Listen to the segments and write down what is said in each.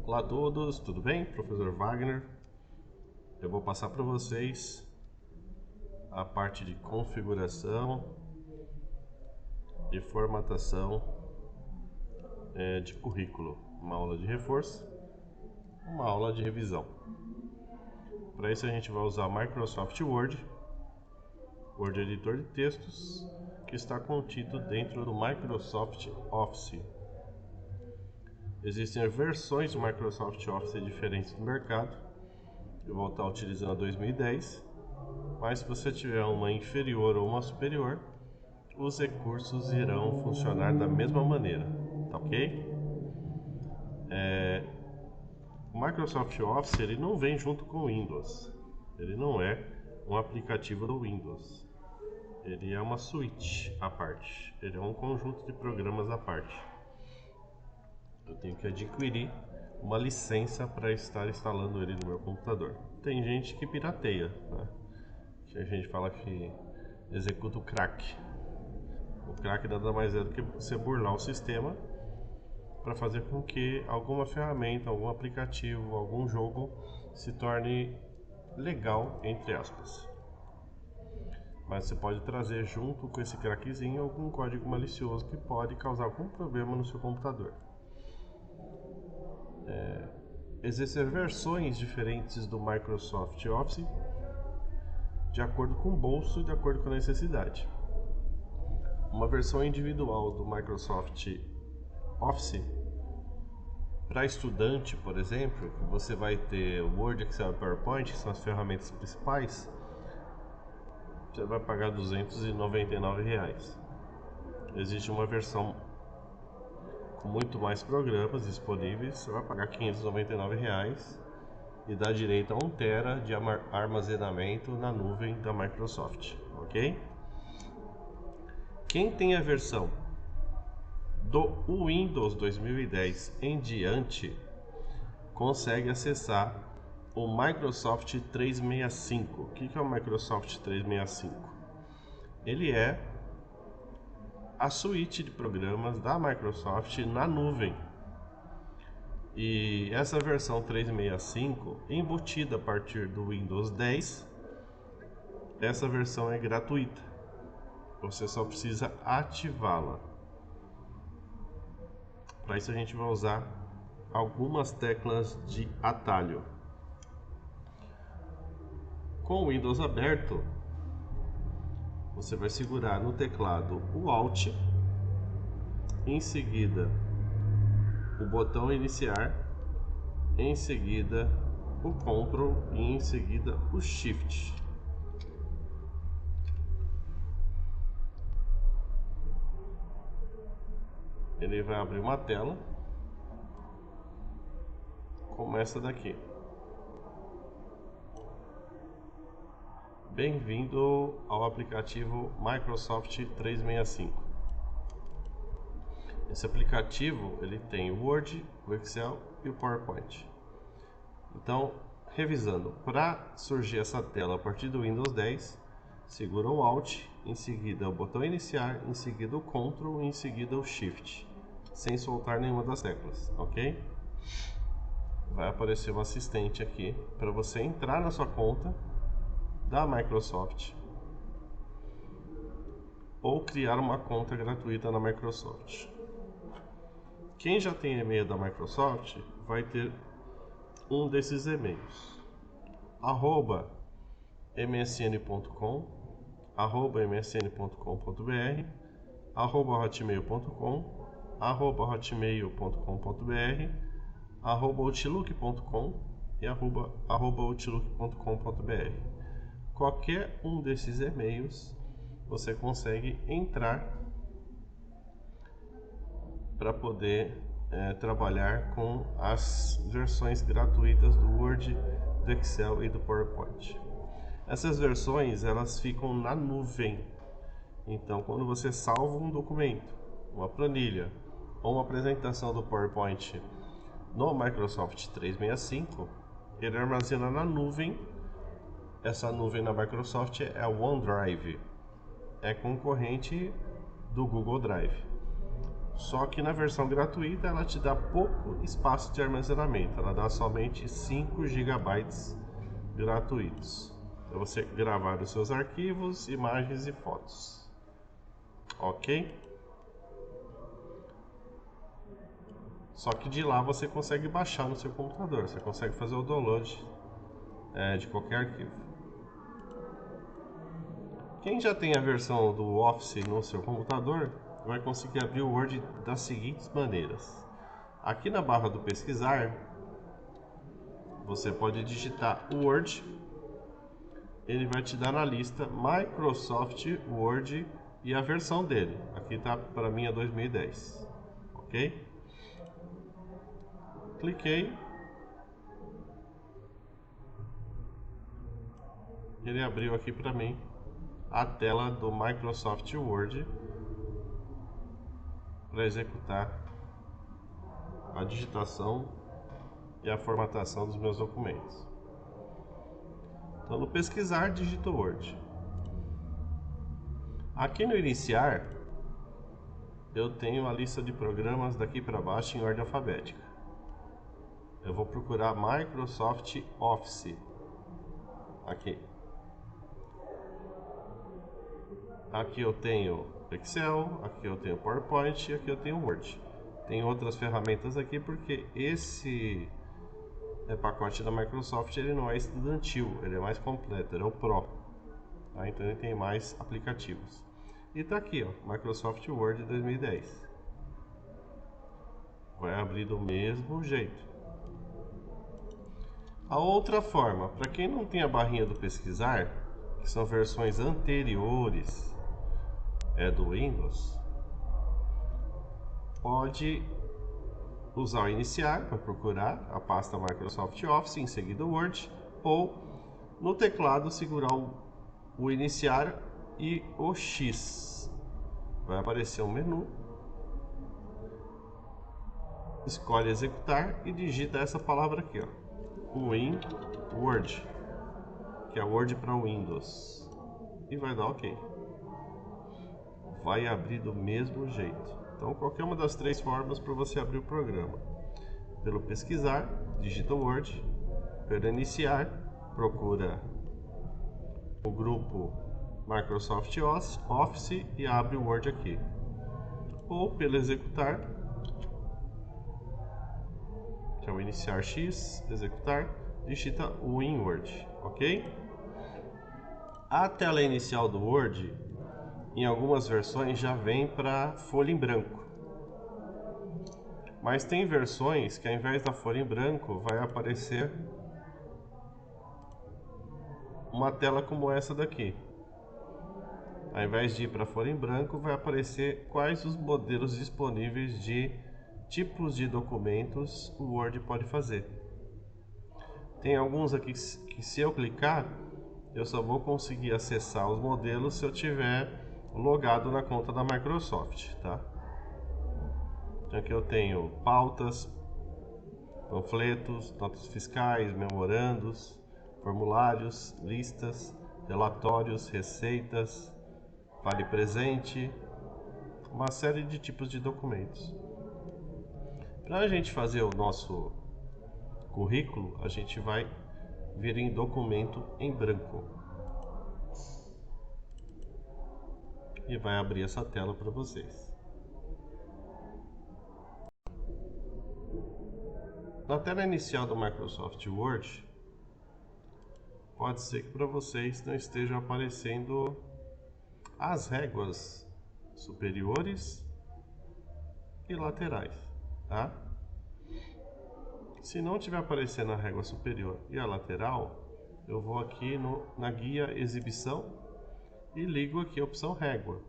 Olá a todos, tudo bem? Professor Wagner. Eu vou passar para vocês a parte de configuração e formatação de currículo. Uma aula de reforço, uma aula de revisão. Para isso a gente vai usar Microsoft Word, Word Editor de textos, que está contido dentro do Microsoft Office. Existem versões do Microsoft Office diferentes no mercado. Eu vou estar utilizando a 2010, mas se você tiver uma inferior ou uma superior, os recursos irão funcionar da mesma maneira, tá ok? O Microsoft Office ele não vem junto com o Windows, ele não é um aplicativo do Windows, ele é uma suíte à parte, ele é um conjunto de programas à parte. Eu tenho que adquirir uma licença para estar instalando ele no meu computador. Tem gente que pirateia, né? Que a gente fala que executa o crack. O crack nada mais é do que você burlar o sistema para fazer com que alguma ferramenta, algum aplicativo, algum jogo se torne legal, entre aspas. Mas você pode trazer junto com esse crackzinho algum código malicioso que pode causar algum problema no seu computador. Existem versões diferentes do Microsoft Office de acordo com o bolso e de acordo com a necessidade. Uma versão individual do Microsoft Office para estudante, por exemplo, que você vai ter Word, Excel e PowerPoint, que são as ferramentas principais, você vai pagar R$ 299. Existe uma versão com muito mais programas disponíveis, você vai pagar R$ 599 e dá direito a 1 TB de armazenamento na nuvem da Microsoft, ok? Quem tem a versão do Windows 2010 em diante consegue acessar o Microsoft 365. O que é o Microsoft 365? Ele é a suíte de programas da Microsoft na nuvem. E essa versão 365, embutida a partir do Windows 10, essa versão é gratuita. Você só precisa ativá-la. Para isso a gente vai usar algumas teclas de atalho. Com o Windows aberto, você vai segurar no teclado o Alt, em seguida o botão iniciar, em seguida o Ctrl e em seguida o Shift. Ele vai abrir uma tela como essa daqui. Bem-vindo ao aplicativo Microsoft 365. Esse aplicativo ele tem o Word, o Excel e o PowerPoint. Então, revisando, para surgir essa tela a partir do Windows 10, segura o Alt, em seguida o botão iniciar, em seguida o Ctrl e em seguida o Shift, sem soltar nenhuma das teclas, ok? Vai aparecer um assistente aqui para você entrar na sua conta da Microsoft ou criar uma conta gratuita na Microsoft. Quem já tem e-mail da Microsoft vai ter um desses e-mails: @msn.com, @msn.com.br, @hotmail.com, @hotmail.com.br, @outlook.com e @outlook.com.br. Qualquer um desses e-mails você consegue entrar para poder trabalhar com as versões gratuitas do Word, do Excel e do PowerPoint. Essas versões elas ficam na nuvem. Então, quando você salva um documento, uma planilha ou uma apresentação do PowerPoint no Microsoft 365, ele armazena na nuvem. Essa nuvem na Microsoft é o OneDrive, é concorrente do Google Drive. Só que na versão gratuita ela te dá pouco espaço de armazenamento, ela dá somente 5 GB gratuitos para você gravar os seus arquivos, imagens e fotos. Ok? Só que de lá você consegue baixar no seu computador, você consegue fazer o download de qualquer arquivo. Quem já tem a versão do Office no seu computador vai conseguir abrir o Word das seguintes maneiras. Aqui na barra do pesquisar, você pode digitar Word, ele vai te dar na lista Microsoft Word e a versão dele. Aqui está para mim a 2010, ok? Cliquei, ele abriu aqui para mim a tela do Microsoft Word para executar a digitação e a formatação dos meus documentos. Então, no pesquisar, digito Word. Aqui no iniciar, eu tenho a lista de programas daqui para baixo em ordem alfabética. Eu vou procurar Microsoft Office. Aqui. Aqui eu tenho Excel, aqui eu tenho PowerPoint e aqui eu tenho Word. Tem outras ferramentas aqui porque esse pacote da Microsoft ele não é estudantil, ele é mais completo, ele é o Pro. Tá? Então ele tem mais aplicativos. E tá aqui, ó, Microsoft Word 2010. Vai abrir do mesmo jeito. A outra forma, para quem não tem a barrinha do pesquisar, que são versões anteriores do Windows, pode usar o iniciar para procurar a pasta Microsoft Office, em seguida o Word, ou no teclado segurar o iniciar e o X. Vai aparecer um menu, escolhe executar e digita essa palavra aqui, ó, Word, que é Word para Windows, e vai dar OK. Vai abrir do mesmo jeito. Então, qualquer uma das três formas para você abrir o programa: pelo pesquisar, digita Word; pelo iniciar, procura o grupo Microsoft Office e abre o Word aqui; ou pelo executar, que é o iniciar X, executar, digita WinWord, ok? A tela inicial do Word, em algumas versões, já vem para folha em branco. Mas tem versões que ao invés da folha em branco vai aparecer uma tela como essa daqui. Ao invés de ir para folha em branco, vai aparecer quais os modelos disponíveis de tipos de documentos o Word pode fazer. Tem alguns aqui que, se eu clicar, eu só vou conseguir acessar os modelos se eu tiver logado na conta da Microsoft, tá? Então aqui eu tenho pautas, panfletos, notas fiscais, memorandos, formulários, listas, relatórios, receitas, vale presente, uma série de tipos de documentos. Para a gente fazer o nosso currículo, a gente vai vir em documento em branco e vai abrir essa tela para vocês. Na tela inicial do Microsoft Word, pode ser que para vocês não estejam aparecendo as réguas superiores e laterais, tá? Se não estiver aparecendo a régua superior e a lateral, eu vou aqui na guia exibição e ligo aqui a opção régua.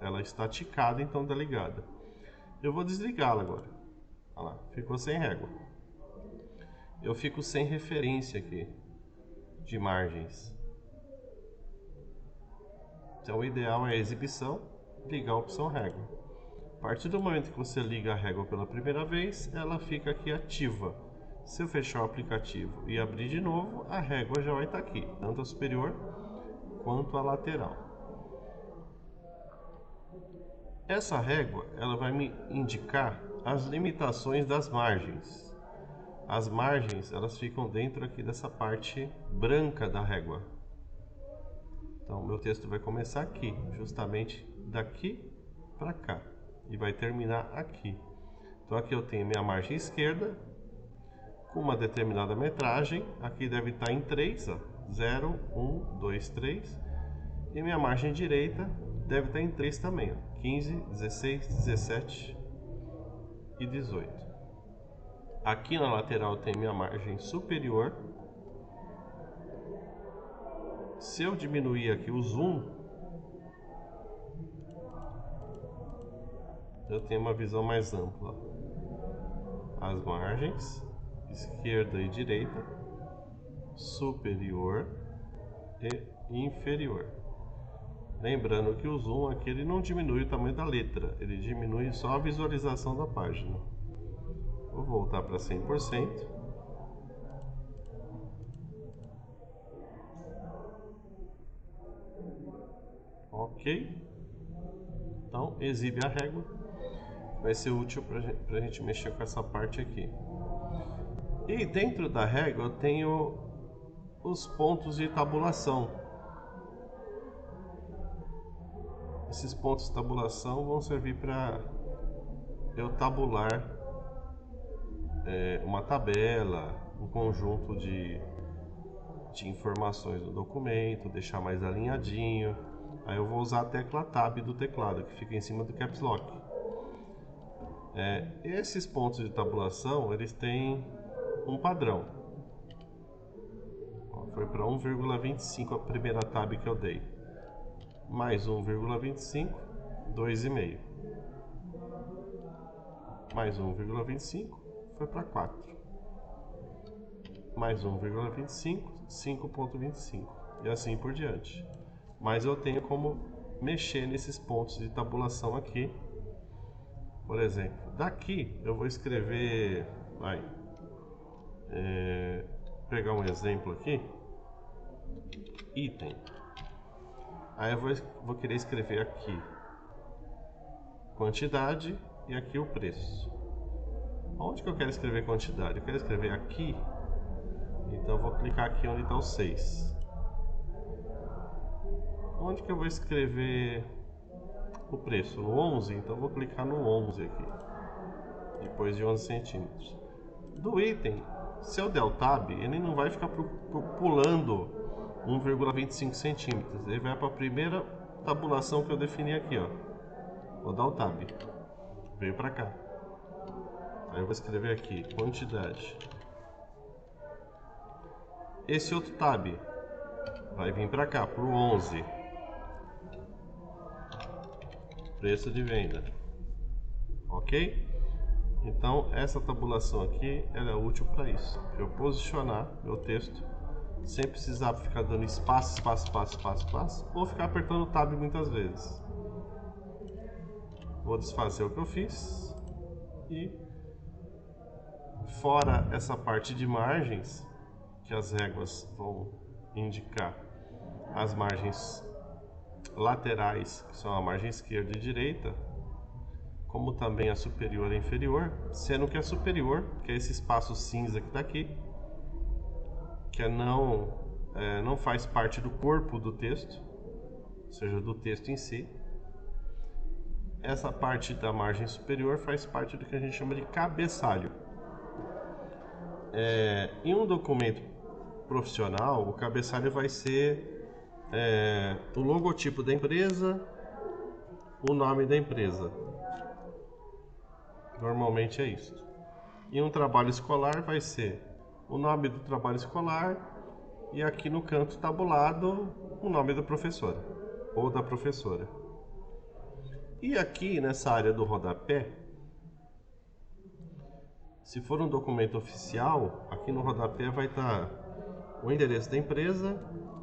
Ela está ticada, então está ligada. Eu vou desligá-la agora. Olha lá, ficou sem régua. Eu fico sem referência aqui de margens. Então o ideal é a exibição, ligar a opção régua. A partir do momento que você liga a régua pela primeira vez, ela fica aqui ativa. Se eu fechar o aplicativo e abrir de novo, a régua já vai estar aqui, tanto a superior quanto a lateral. Essa régua, ela vai me indicar as limitações das margens. As margens, elas ficam dentro aqui dessa parte branca da régua. Então, meu texto vai começar aqui, justamente daqui para cá, e vai terminar aqui. Então, aqui eu tenho minha margem esquerda, com uma determinada metragem, aqui deve estar em 3, ó, 0, 1, 2, 3, e minha margem direita deve estar em 3 também, ó, 15, 16, 17 e 18. Aqui na lateral tem minha margem superior. Se eu diminuir aqui o zoom, eu tenho uma visão mais ampla. As margens, esquerda e direita, superior e inferior. Lembrando que o zoom aqui ele não diminui o tamanho da letra, ele diminui só a visualização da página. Vou voltar para 100%. Ok. Então, exibe a régua. Vai ser útil para a gente mexer com essa parte aqui. E dentro da régua eu tenho os pontos de tabulação. Esses pontos de tabulação vão servir para eu tabular uma tabela, um conjunto de informações do documento, deixar mais alinhadinho. Aí eu vou usar a tecla Tab do teclado, que fica em cima do Caps Lock. Esses pontos de tabulação, eles têm um padrão. Ó, foi para 1,25 a primeira tab que eu dei. Mais 1,25, 2,5. Mais 1,25, foi para 4. Mais 1,25, 5,25. E assim por diante. Mas eu tenho como mexer nesses pontos de tabulação aqui. Por exemplo, daqui eu vou escrever, pegar um exemplo aqui, item. Aí eu vou querer escrever aqui quantidade e aqui o preço. Onde que eu quero escrever quantidade? Eu quero escrever aqui, então eu vou clicar aqui onde está o 6. Onde que eu vou escrever o preço? No 11? Então eu vou clicar no 11 aqui, depois de 11 centímetros. Do item, se eu der o Tab, ele não vai ficar pulando 1,25 centímetros. Ele vai para a primeira tabulação que eu defini aqui, ó. Vou dar o Tab. Veio para cá. Aí eu vou escrever aqui, quantidade. Esse outro Tab vai vir para cá, para o 11. Preço de venda. Ok? Então, essa tabulação aqui, ela é útil para isso. Para eu posicionar meu texto sem precisar ficar dando espaço, ou ficar apertando o Tab muitas vezes. Vou desfazer o que eu fiz e, fora essa parte de margens, que as réguas vão indicar as margens laterais, que são a margem esquerda e direita, como também a superior e inferior, sendo que a superior, que é esse espaço cinza que está aqui, que não faz parte do corpo do texto, ou seja, do texto em si. Essa parte da margem superior faz parte do que a gente chama de cabeçalho. Em um documento profissional, o cabeçalho vai ser o logotipo da empresa, o nome da empresa. Normalmente é isso. Em um trabalho escolar vai ser o nome do trabalho escolar e aqui no canto tabulado o nome da professora ou da professora. E aqui nessa área do rodapé, se for um documento oficial, aqui no rodapé vai estar o endereço da empresa,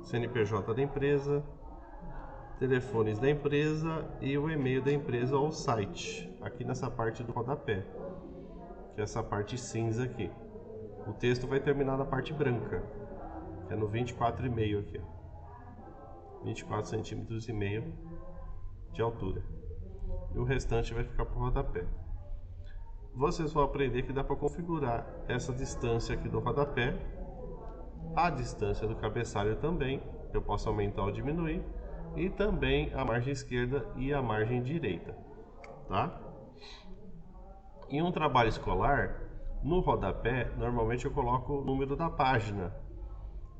CNPJ da empresa, telefones da empresa e o e-mail da empresa ou site, aqui nessa parte do rodapé, que é essa parte cinza aqui. O texto vai terminar na parte branca, que é no 24,5 aqui, ó. 24 centímetros e meio de altura. e o restante vai ficar para o rodapé. Vocês vão aprender que dá para configurar essa distância aqui do rodapé, a distância do cabeçalho também, eu posso aumentar ou diminuir, e também a margem esquerda e a margem direita, tá? Em um trabalho escolar, no rodapé, normalmente eu coloco o número da página.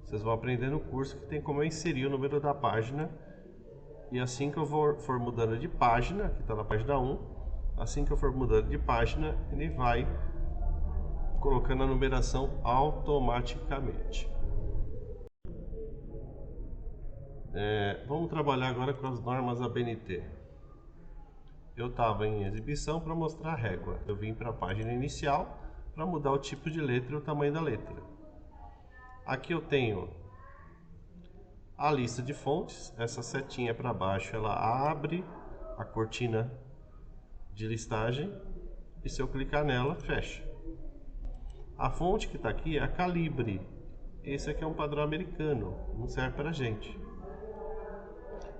Vocês vão aprender no curso que tem como eu inserir o número da página, e assim que eu for mudando de página, que está na página 1, assim que eu for mudando de página, ele vai colocando a numeração automaticamente. Vamos trabalhar agora com as normas ABNT. Eu estava em exibição para mostrar a régua. Eu vim para a página inicial para mudar o tipo de letra e o tamanho da letra. Aqui eu tenho a lista de fontes. Essa setinha para baixo ela abre a cortina de listagem e se eu clicar nela, fecha. A fonte que está aqui é a Calibre. Esse aqui é um padrão americano, não serve para a gente.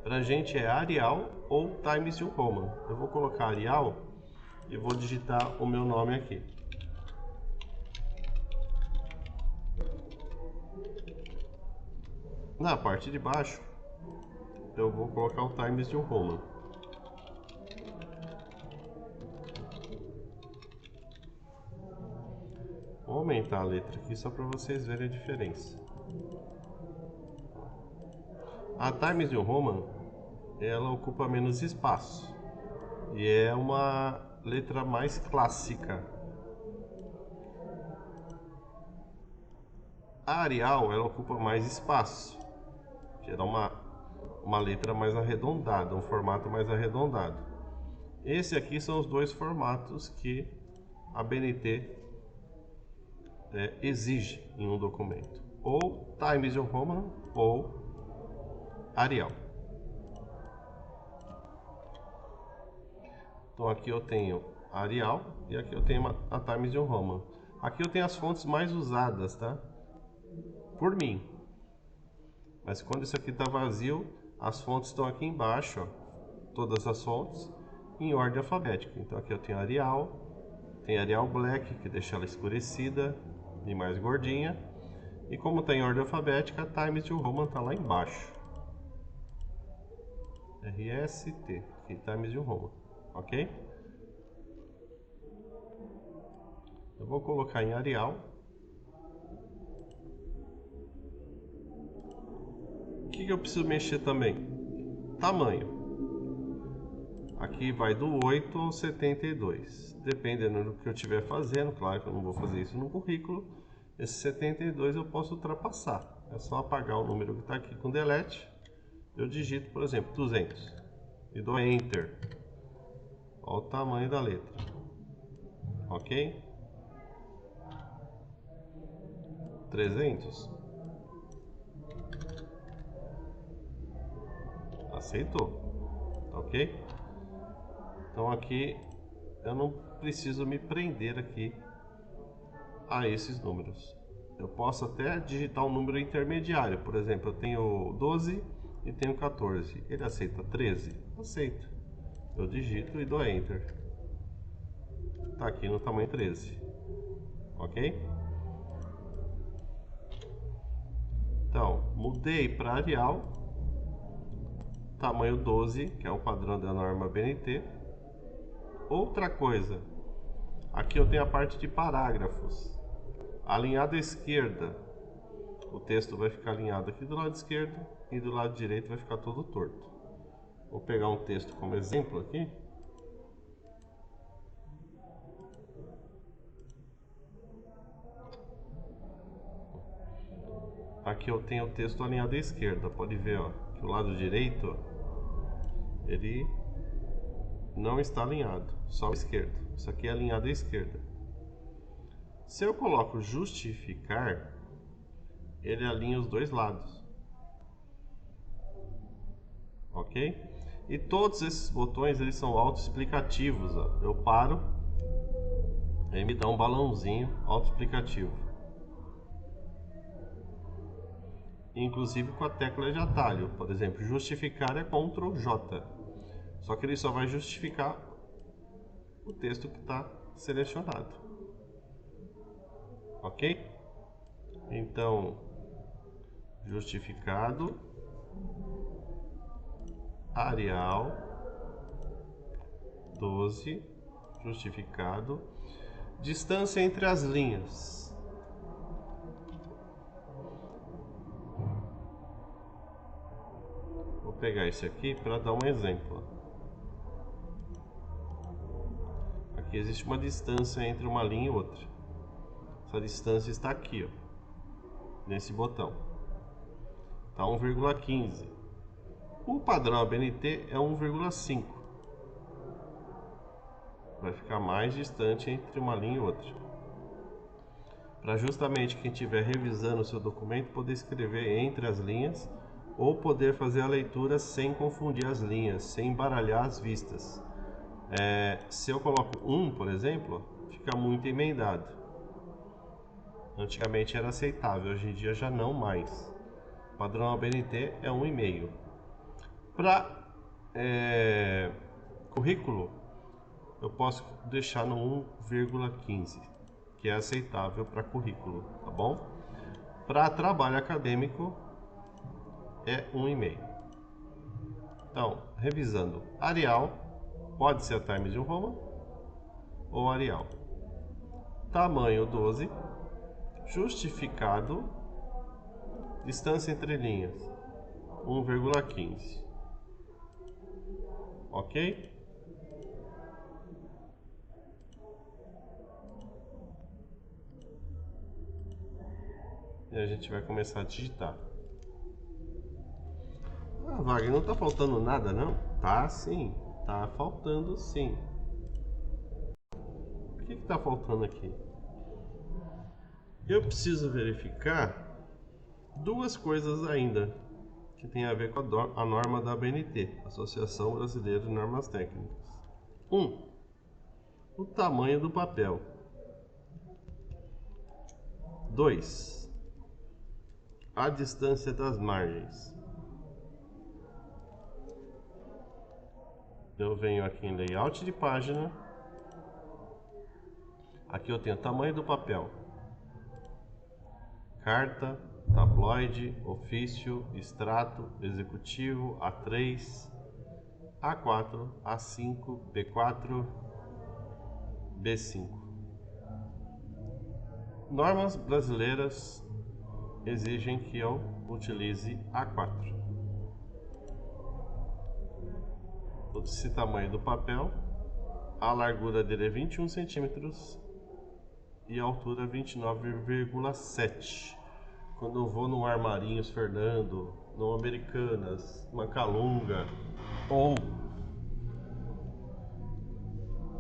Para a gente é Arial ou Times New Roman. Eu vou colocar Arial e vou digitar o meu nome aqui. Na parte de baixo, eu vou colocar o Times New Roman. Vou aumentar a letra aqui só para vocês verem a diferença. A Times New Roman, ela ocupa menos espaço e é uma letra mais clássica. A Arial, ela ocupa mais espaço, que era uma letra mais arredondada, um formato mais arredondado. Esse aqui são os dois formatos que a ABNT exige em um documento, ou Times New Roman ou Arial. Então aqui eu tenho a Arial e aqui eu tenho a Times New Roman. Aqui eu tenho as fontes mais usadas, tá? Por mim. Mas quando isso aqui está vazio, as fontes estão aqui embaixo, ó, todas as fontes, em ordem alfabética. Então aqui eu tenho Arial, tem Arial Black, que deixa ela escurecida e mais gordinha. E como está em ordem alfabética, a Times New Roman está lá embaixo. RST, aqui, Times New Roman, ok? Eu vou colocar em Arial. O que eu preciso mexer também? Tamanho. Aqui vai do 8 ao 72. Dependendo do que eu estiver fazendo, claro que eu não vou fazer isso no currículo, esse 72 eu posso ultrapassar. É só apagar o número que está aqui com delete. Eu digito, por exemplo, 200 e dou Enter. Olha o tamanho da letra. Ok? 300. Aceitou. Ok? Então aqui eu não preciso me prender aqui a esses números. Eu posso até digitar um número intermediário. Por exemplo, eu tenho 12 e tenho 14. Ele aceita 13? Aceita. Eu digito e dou Enter. Está aqui no tamanho 13. Ok? Então, mudei para Arial. Tamanho 12, que é o padrão da norma ABNT. Outra coisa. Aqui eu tenho a parte de parágrafos. Alinhado à esquerda, o texto vai ficar alinhado aqui do lado esquerdo e do lado direito vai ficar todo torto. Vou pegar um texto como exemplo aqui. Aqui eu tenho o texto alinhado à esquerda. Pode ver, ó, que o lado direito ele não está alinhado, só o esquerdo. Isso aqui é alinhado à esquerda. Se eu coloco justificar, ele alinha os dois lados. Ok? E todos esses botões eles são autoexplicativos. Ó. Eu paro, aí me dá um balãozinho autoexplicativo. Inclusive com a tecla de atalho. Por exemplo, justificar é Ctrl J. Só que ele só vai justificar o texto que está selecionado. Ok? Então, justificado, Arial 12, justificado, distância entre as linhas. Vou pegar esse aqui para dar um exemplo. Aqui existe uma distância entre uma linha e outra. Essa distância está aqui, ó, nesse botão. Está 1,15. O padrão ABNT é 1,5. Vai ficar mais distante entre uma linha e outra. Para justamente quem estiver revisando o seu documento poder escrever entre as linhas ou poder fazer a leitura sem confundir as linhas, sem embaralhar as vistas. Se eu coloco 1, por exemplo, fica muito emendado. Antigamente era aceitável, hoje em dia já não mais. O padrão ABNT é 1,5. Para currículo, eu posso deixar no 1,15, que é aceitável para currículo, tá bom? Para trabalho acadêmico é 1,5. Então, revisando, Arial pode ser a Times New Roman ou Arial. Tamanho 12, justificado, distância entre linhas 1,15. Ok? E a gente vai começar a digitar. Ah, Wagner, não tá faltando nada, não? Tá sim, tá faltando sim. O que tá faltando aqui? Eu preciso verificar duas coisas ainda que tem a ver com a norma da ABNT, Associação Brasileira de Normas Técnicas. 1. O tamanho do papel. 2. A distância das margens. Eu venho aqui em layout de página. Aqui eu tenho o tamanho do papel. Carta, tabloide, ofício, extrato, executivo, A3, A4, A5, B4, B5. Normas brasileiras exigem que eu utilize A4. Esse tamanho do papel, a largura dele é 21 centímetros e a altura 29,7. Quando eu vou no Armarinhos Fernando, no Americanas, Macalunga ou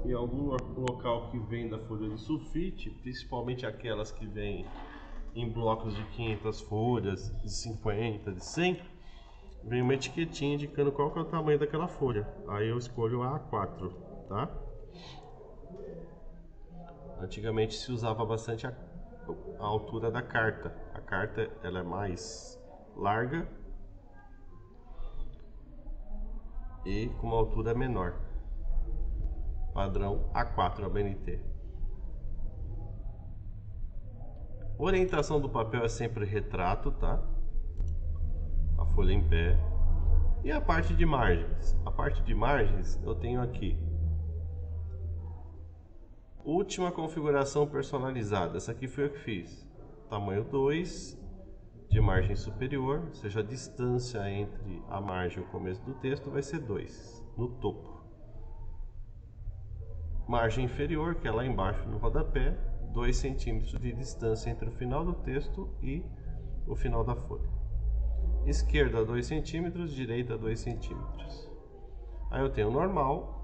em algum local que venda folha de sulfite, principalmente aquelas que vêm em blocos de 500 folhas, de 50, de 100, vem uma etiquetinha indicando qual que é o tamanho daquela folha. Aí eu escolho a A4, tá? Antigamente se usava bastante a altura da carta. A carta ela é mais larga e com uma altura menor. Padrão A4 ABNT. Orientação do papel é sempre retrato, tá? A folha em pé. E a parte de margens? A parte de margens eu tenho aqui. Última configuração personalizada. Essa aqui foi eu que fiz. Tamanho 2, de margem superior, ou seja, a distância entre a margem e o começo do texto vai ser 2, no topo. Margem inferior, que é lá embaixo no rodapé, 2 centímetros de distância entre o final do texto e o final da folha. Esquerda 2 centímetros, direita 2 centímetros. Aí eu tenho normal.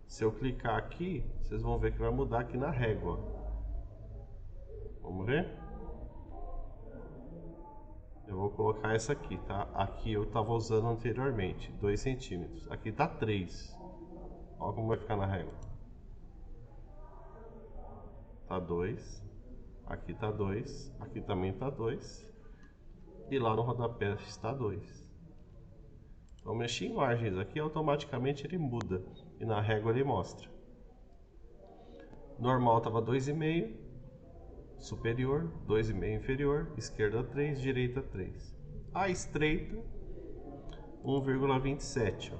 Se eu clicar aqui, vocês vão ver que vai mudar aqui na régua. Vamos ver? Eu vou colocar essa aqui, tá? Aqui eu estava usando anteriormente, 2 centímetros. Aqui tá 3. Olha como vai ficar na régua. Tá 2. Aqui tá 2. Aqui também tá 2. E lá no rodapé está 2. Eu mexi em margens aqui, automaticamente ele muda e na régua ele mostra. Normal estava 2,5, superior, 2,5 inferior, esquerda 3, direita 3. A estreita 1,27.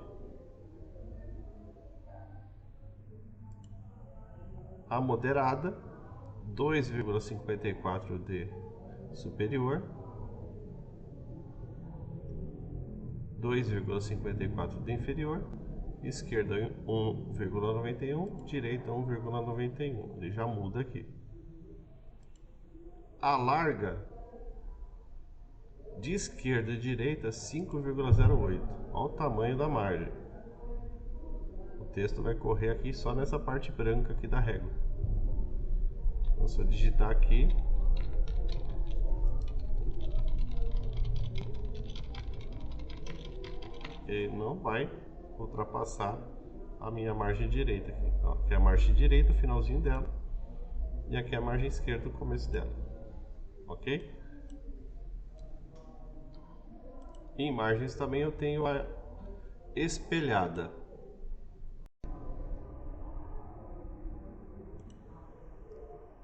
A moderada 2,54 de superior, 2,54 de inferior, esquerda 1,91, direita 1,91. Ele já muda aqui. A larga de esquerda e direita 5,08. Olha o tamanho da margem. O texto vai correr aqui só nessa parte branca aqui da régua. Então, se eu digitar aqui, ele não vai ultrapassar a minha margem direita aqui. Ó, aqui é a margem direita, o finalzinho dela, e aqui é a margem esquerda, o começo dela. Ok? Em margens também eu tenho a espelhada.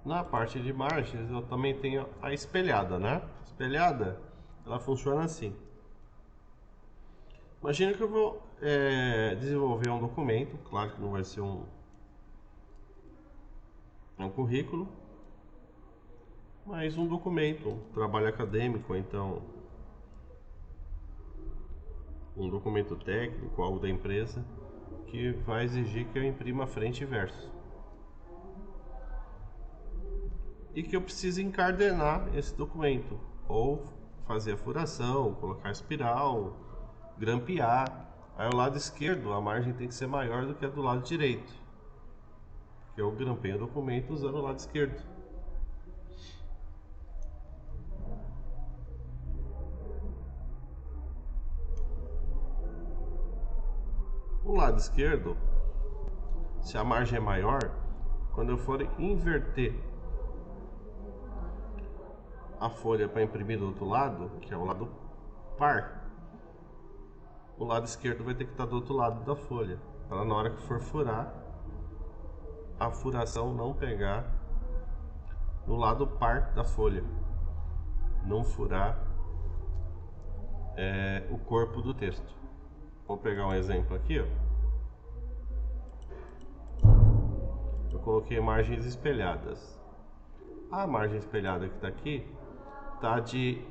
Na parte de margens eu também tenho a espelhada, né? Espelhada, ela funciona assim. Imagina que eu vou desenvolver um documento, claro que não vai ser um currículo, mas um documento, um trabalho acadêmico, então um documento técnico, algo da empresa, que vai exigir que eu imprima frente e verso. E que eu precise encadernar esse documento, ou fazer a furação, colocar espiral, grampear. Aí o lado esquerdo, a margem tem que ser maior do que a do lado direito, porque eu grampeio o documento usando o lado esquerdo. O lado esquerdo, se a margem é maior, quando eu for inverter a folha para imprimir do outro lado, que é o lado par, o lado esquerdo vai ter que estar do outro lado da folha, para na hora que for furar, a furação não pegar no lado par da folha, não furar o corpo do texto. Vou pegar um exemplo aqui, ó. Eu coloquei margens espelhadas. A margem espelhada que está aqui está de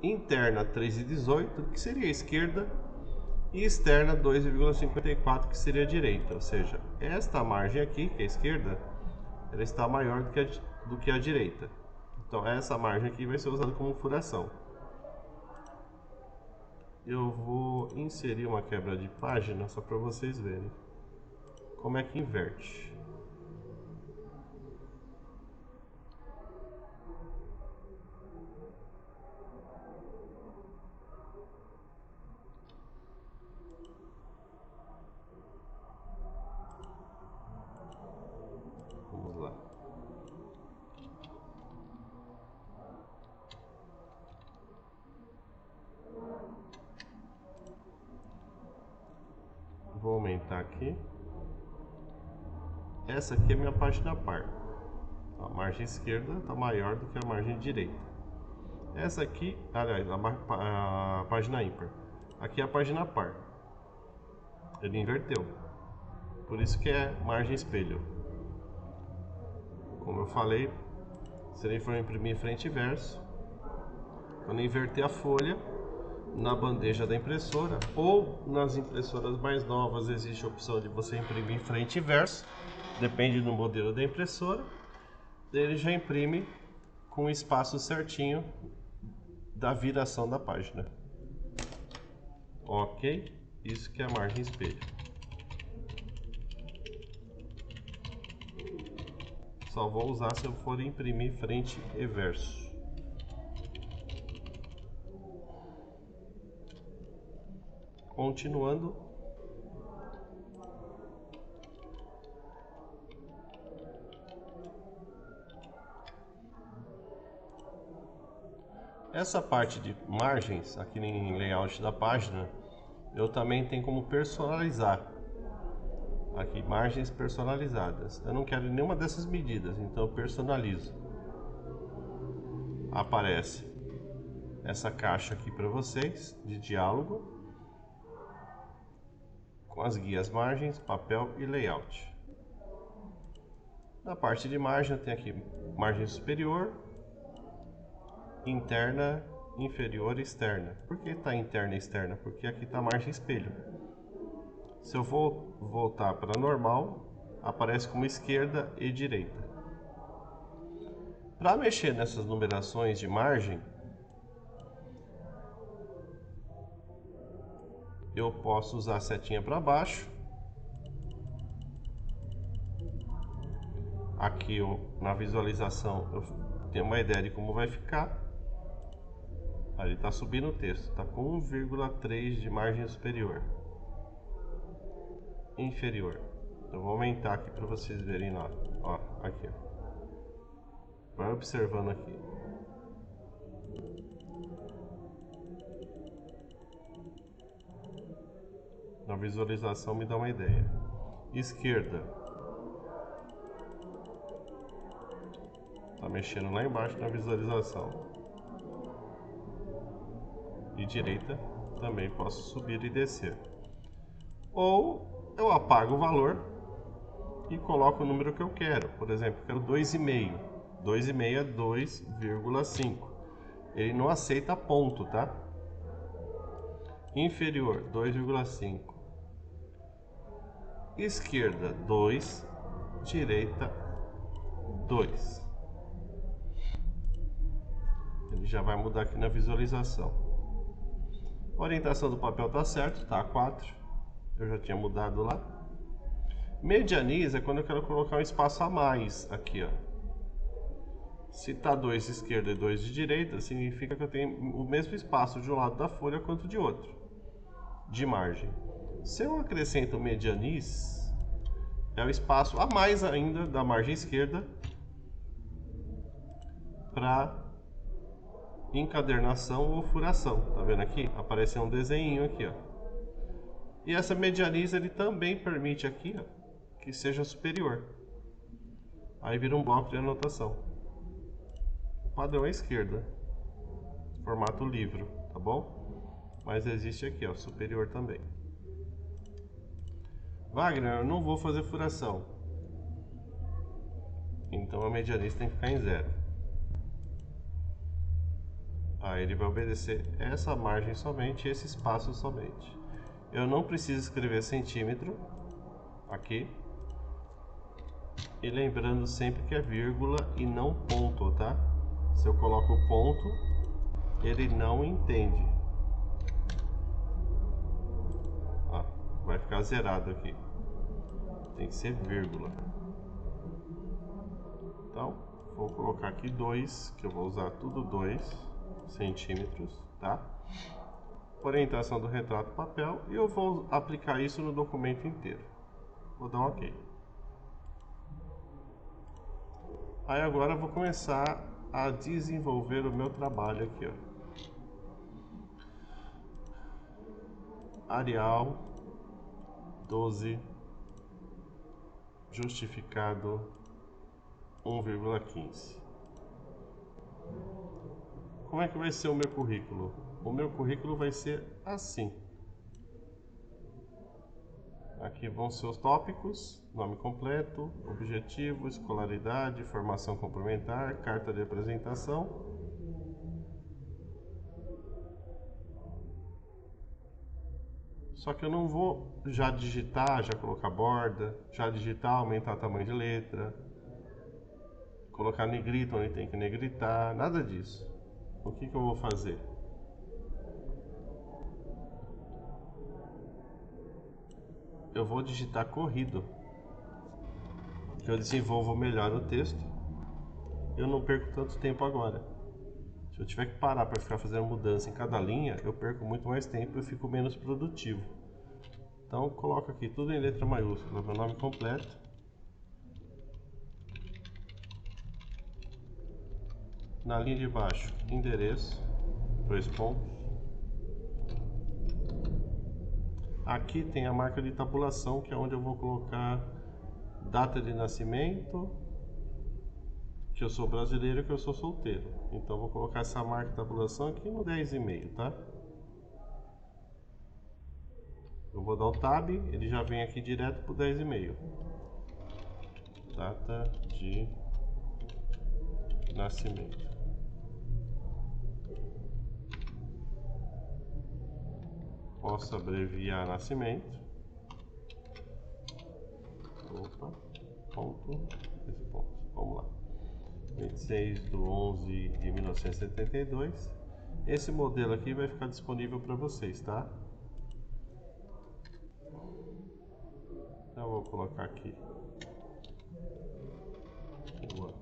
interna 3,18, que seria a esquerda, e externa 2,54, que seria a direita. Ou seja, esta margem aqui, que é a esquerda, ela está maior do que a direita. Então essa margem aqui vai ser usada como furação. Eu vou inserir uma quebra de página só para vocês verem como é que inverte. Vamos lá. Vou aumentar aqui. Essa aqui é minha página par. A margem esquerda está maior do que a margem direita. Essa aqui, aliás, a página ímpar. Aqui é a página par. Ele inverteu. Por isso que é margem espelho. Como eu falei, se ele for imprimir frente e verso, quando inverter a folha, na bandeja da impressora ou nas impressoras mais novas existe a opção de você imprimir frente e verso, depende do modelo da impressora. Ele já imprime com o espaço certinho da viração da página. Ok? Isso que é a margem espelho. Só vou usar se eu for imprimir frente e verso. Continuando. Essa parte de margens, aqui em layout da página, Eu também tenho como personalizar. Aqui, margens personalizadas. Eu não quero nenhuma dessas medidas, então eu personalizo. Aparece essa caixa aqui para vocês, de diálogo, com as guias margens, papel e layout. Na parte de margem, eu tenho aqui margem superior, interna, inferior e externa. Por que está interna e externa? Porque aqui está a margem espelho. Se eu vou voltar para normal, aparece como esquerda e direita. Para mexer nessas numerações de margem, eu posso usar a setinha para baixo. Aqui na visualização eu tenho uma ideia de como vai ficar. Ali está subindo o texto, está com 1,3 de margem superior. Inferior. Eu vou aumentar aqui para vocês verem lá. Ó, aqui. Ó. Vai observando aqui. Na visualização me dá uma ideia. Esquerda. Tá mexendo lá embaixo na visualização. E direita também posso subir e descer. Ou eu apago o valor e coloco o número que eu quero. Por exemplo, eu quero 2,5. 2,5 é 2,5. Ele não aceita ponto, tá? Inferior, 2,5. Esquerda, 2. Direita, 2. Ele já vai mudar aqui na visualização. A orientação do papel tá certo, tá 4. Eu já tinha mudado lá. Medianiza é quando eu quero colocar um espaço a mais aqui, ó. Se tá 2 de esquerda e 2 de direita, significa que eu tenho o mesmo espaço de um lado da folha quanto de outro, de margem. Se eu acrescento medianiz, é o espaço a mais ainda da margem esquerda para encadernação ou furação. Tá vendo aqui? Apareceu um desenho aqui, ó. E essa medianiza ele também permite aqui, ó, que seja superior. Aí vira um bloco de anotação. O padrão é esquerda. Formato livro, tá bom? Mas existe aqui, ó, superior também. Wagner, eu não vou fazer furação. Então a medianiza tem que ficar em 0. Aí ele vai obedecer essa margem somente, esse espaço somente. Eu não preciso escrever centímetro aqui. E lembrando sempre que é vírgula e não ponto, tá? Se eu coloco o ponto, ele não entende. Ó, vai ficar zerado aqui. Tem que ser vírgula. Então, vou colocar aqui 2, que eu vou usar tudo 2 centímetros, tá? Orientação do retrato papel, e eu vou aplicar isso no documento inteiro. Vou dar um OK. Aí agora eu vou começar a desenvolver o meu trabalho aqui, ó. Arial 12 justificado 1,15. Como é que vai ser o meu currículo? O meu currículo vai ser assim. Aqui vão ser os tópicos: nome completo, objetivo, escolaridade, formação complementar, carta de apresentação. Só que eu não vou já digitar, já colocar borda, já digitar, aumentar o tamanho de letra, colocar negrito onde tem que negritar, nada disso. O que eu vou fazer? Eu vou digitar corrido, que eu desenvolvo melhor o texto. Eu não perco tanto tempo agora. Se eu tiver que parar para ficar fazendo mudança em cada linha, eu perco muito mais tempo e fico menos produtivo. Então coloco aqui tudo em letra maiúscula, meu nome completo. Na linha de baixo, endereço, 2 pontos. Aqui tem a marca de tabulação, que é onde eu vou colocar data de nascimento, que eu sou brasileiro e que eu sou solteiro. Então vou colocar essa marca de tabulação aqui no 10,5, tá? Eu vou dar o tab, ele já vem aqui direto pro 10,5. Data de nascimento. Posso abreviar nascimento. Opa, ponto, esse ponto. Vamos lá. 26/11/1972. Esse modelo aqui vai ficar disponível para vocês, tá? Eu vou colocar aqui. Boa.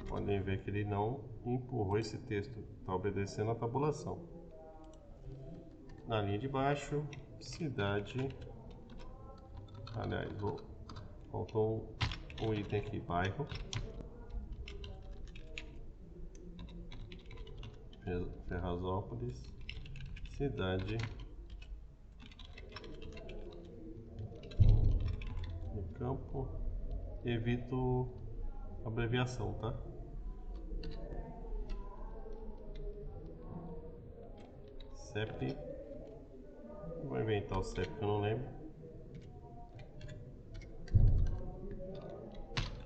Podem ver que ele não empurrou esse texto, está obedecendo a tabulação. Na linha de baixo, cidade. Aliás, faltou um item aqui, bairro. Ferrazópolis, cidade. No campo, evito abreviação, tá? CEP. Vou inventar o CEP que eu não lembro.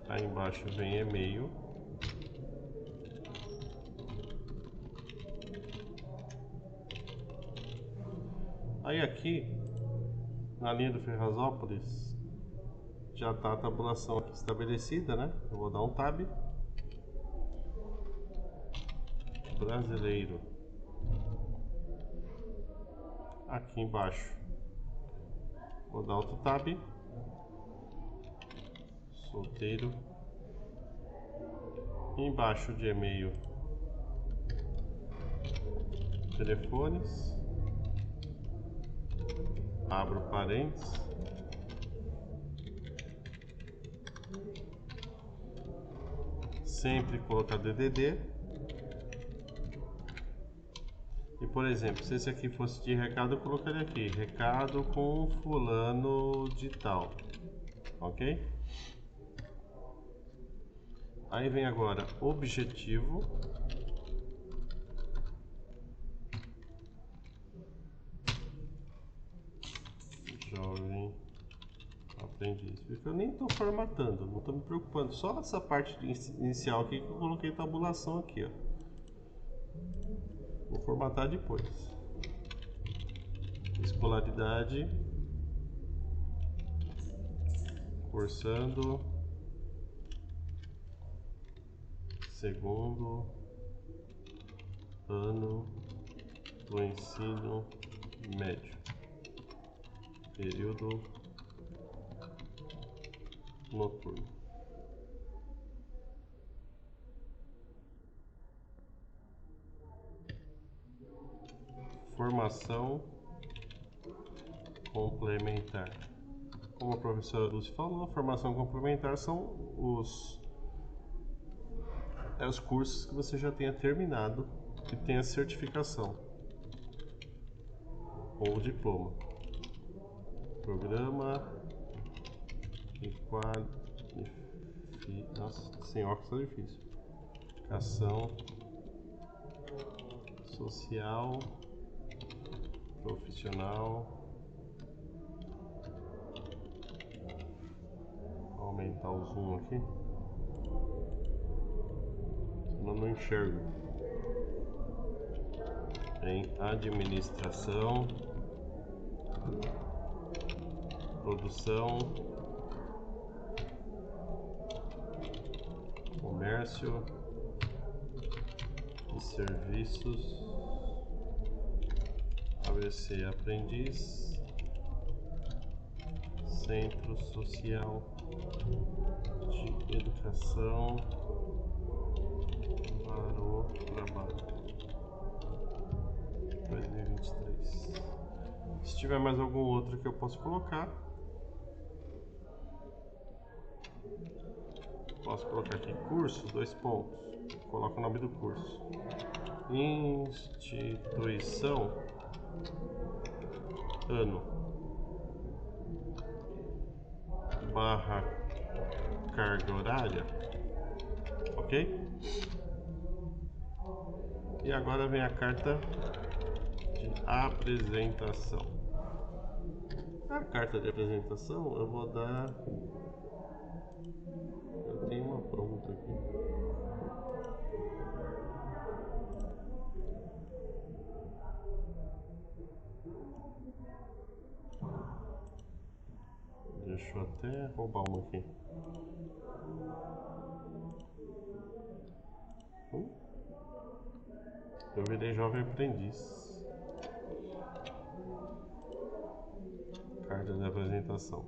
Aí embaixo vem e-mail. Aí aqui, na linha do Ferrazópolis, já está a tabulação aqui estabelecida, né? Eu vou dar um tab. Brasileiro. Aqui embaixo. Vou dar outro tab. Solteiro. Embaixo de e-mail. Telefones. Abro parênteses. Sempre colocar DDD. E por exemplo, se esse aqui fosse de recado, eu colocaria aqui, recado com fulano de tal, ok? Aí vem agora objetivo. Jovem aprendiz. Porque eu nem estou formatando, não estou me preocupando. Só essa parte inicial aqui que eu coloquei tabulação aqui, ó. Vou formatar depois. Escolaridade. Cursando. Segundo ano do ensino médio. Período noturno. Formação complementar. Como a professora Lúcia falou, a formação complementar são os cursos que você já tenha terminado e tenha certificação ou diploma. Programa e nossa, sem óculos tá difícil. Ação social, profissional. Vou aumentar o zoom aqui. Senão não enxergo. Em administração, produção, comércio e serviços. ABC aprendiz, Centro Social de Educação para o Trabalho 2023. Se tiver mais algum outro que eu posso colocar, posso colocar aqui curso, 2 pontos, coloco o nome do curso. Instituição, ano, barra carga horária, ok? E agora vem a carta de apresentação. A carta de apresentação eu vou dar. Eu tenho uma pronta aqui. Deixa eu até roubar uma aqui. Eu virei jovem aprendiz. Carta de apresentação.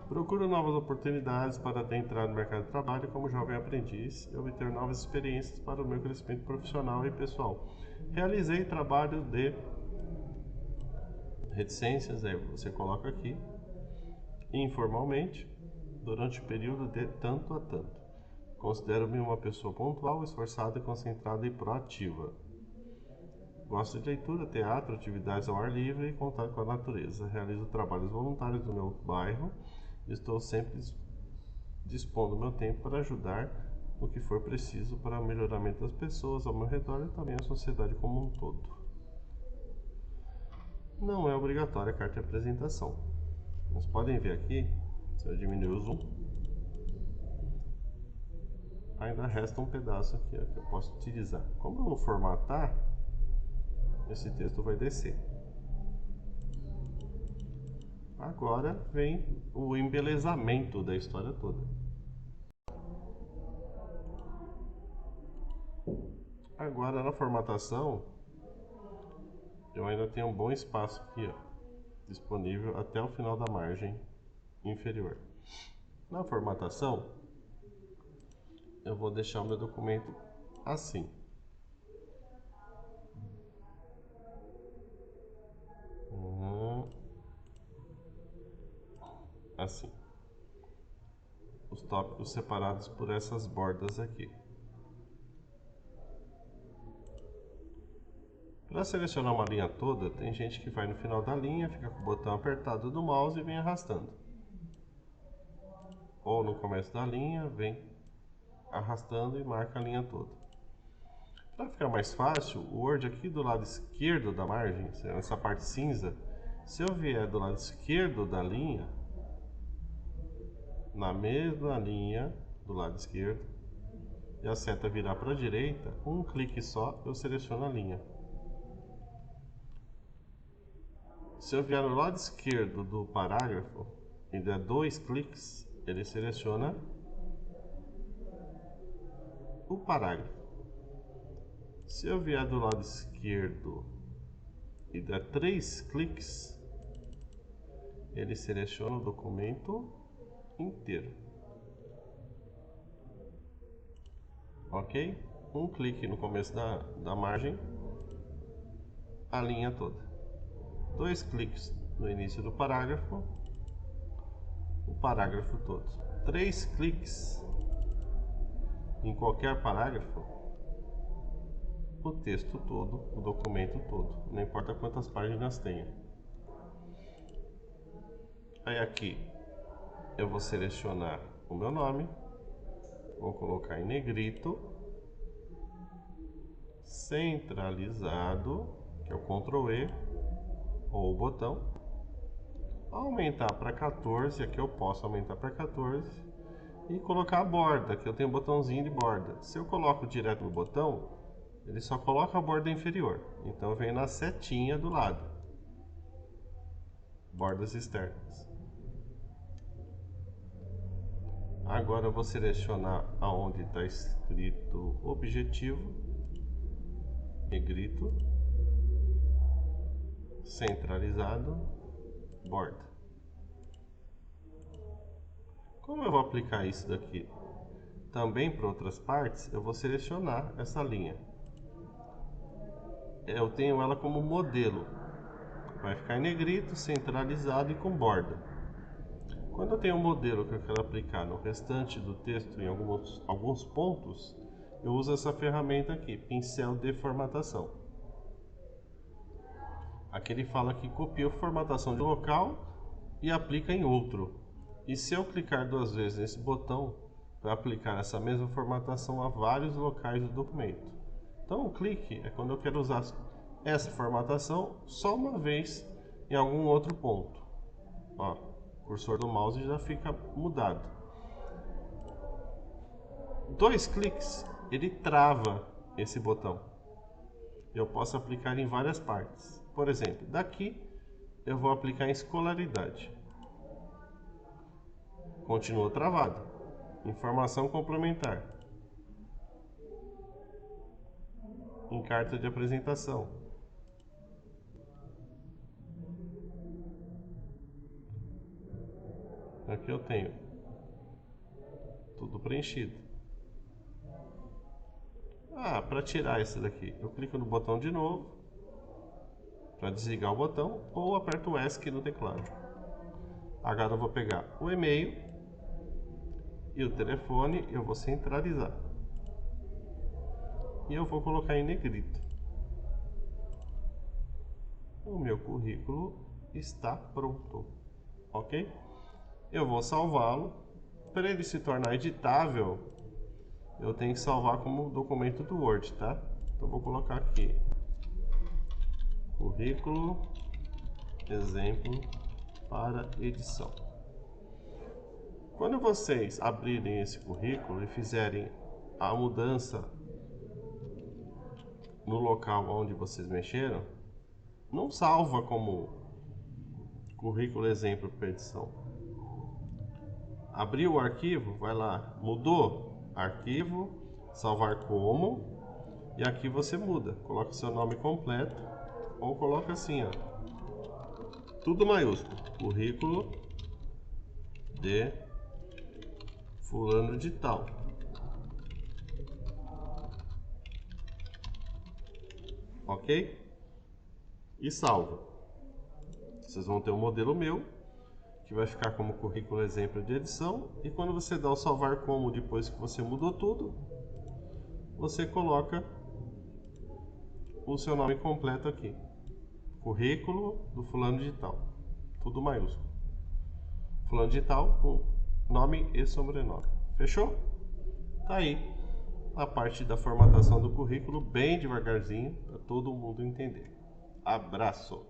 Procuro novas oportunidades para adentrar no mercado de trabalho como jovem aprendiz e obter novas experiências para o meu crescimento profissional e pessoal. Realizei trabalho de reticências, aí você coloca aqui, informalmente, durante o período de tanto a tanto. Considero-me uma pessoa pontual, esforçada, concentrada e proativa. Gosto de leitura, teatro, atividades ao ar livre e contato com a natureza. Realizo trabalhos voluntários no meu bairro e estou sempre dispondo meu tempo para ajudar no que for preciso para o melhoramento das pessoas ao meu redor e também a sociedade como um todo. Não é obrigatória a carta de apresentação. Vocês podem ver aqui, se eu diminuir o zoom, ainda resta um pedaço aqui ó, que eu posso utilizar. Como eu vou formatar, esse texto vai descer. Agora vem o embelezamento da história toda. Agora na formatação, eu ainda tenho um bom espaço aqui, ó, disponível até o final da margem inferior. Na formatação, eu vou deixar o meu documento assim. Assim. Os tópicos separados por essas bordas aqui. Para selecionar uma linha toda, tem gente que vai no final da linha, fica com o botão apertado do mouse e vem arrastando. Ou no começo da linha, vem arrastando e marca a linha toda. Para ficar mais fácil, o Word aqui do lado esquerdo da margem, essa parte cinza, se eu vier do lado esquerdo da linha, na mesma linha do lado esquerdo, e a seta virar para a direita, um clique só eu seleciono a linha. Se eu vier no lado esquerdo do parágrafo e der 2 cliques, ele seleciona o parágrafo. Se eu vier do lado esquerdo e der 3 cliques, ele seleciona o documento inteiro. Ok? Um clique no começo da margem, a linha toda. 2 cliques no início do parágrafo, o parágrafo todo. 3 cliques em qualquer parágrafo, o texto todo, o documento todo, não importa quantas páginas tenha. Aí aqui eu vou selecionar o meu nome, vou colocar em negrito, centralizado, que é o Ctrl E ou o botão, aumentar para 14, aqui eu posso aumentar para 14 e colocar a borda, que eu tenho um botãozinho de borda. Se eu coloco direto no botão, ele só coloca a borda inferior, então vem na setinha do lado, bordas externas. Agora eu vou selecionar aonde está escrito objetivo, negrito, centralizado, borda. Como eu vou aplicar isso daqui também para outras partes, eu vou selecionar essa linha. Eu tenho ela como modelo. Vai ficar em negrito, centralizado e com borda. Quando eu tenho um modelo que eu quero aplicar no restante do texto em alguns pontos, eu uso essa ferramenta aqui, pincel de formatação. Aqui ele fala que copia a formatação de local e aplica em outro. E se eu clicar 2 vezes nesse botão, vai aplicar essa mesma formatação a vários locais do documento. Então o clique é quando eu quero usar essa formatação só uma vez em algum outro ponto. Ó, o cursor do mouse já fica mudado. 2 cliques, ele trava esse botão. Eu posso aplicar em várias partes. Por exemplo, daqui eu vou aplicar em escolaridade. Continua travado. Informação complementar. Em carta de apresentação. Aqui eu tenho tudo preenchido. Para tirar esse daqui, eu clico no botão de novo para desligar o botão ou aperto o ESC no teclado. Agora eu vou pegar o e-mail e o telefone, eu vou centralizar e eu vou colocar em negrito. O meu currículo está pronto, ok? Eu vou salvá-lo. Para ele se tornar editável, eu tenho que salvar como documento do Word, tá? Então vou colocar aqui currículo, exemplo para edição. Quando vocês abrirem esse currículo e fizerem a mudança no local onde vocês mexeram, não salva como currículo exemplo para edição. Abriu o arquivo, vai lá, mudou, arquivo, salvar como, e aqui você muda, coloca o seu nome completo, ou coloca assim, ó, tudo maiúsculo, currículo de fulano de tal. Ok? E salva. Vocês vão ter um modelo meu, que vai ficar como currículo exemplo de edição, e quando você dá o salvar como depois que você mudou tudo, você coloca o seu nome completo aqui. Currículo do fulano de tal. Tudo maiúsculo. Fulano de tal com nome e sobrenome. Fechou? Tá aí a parte da formatação do currículo bem devagarzinho para todo mundo entender. Abraço!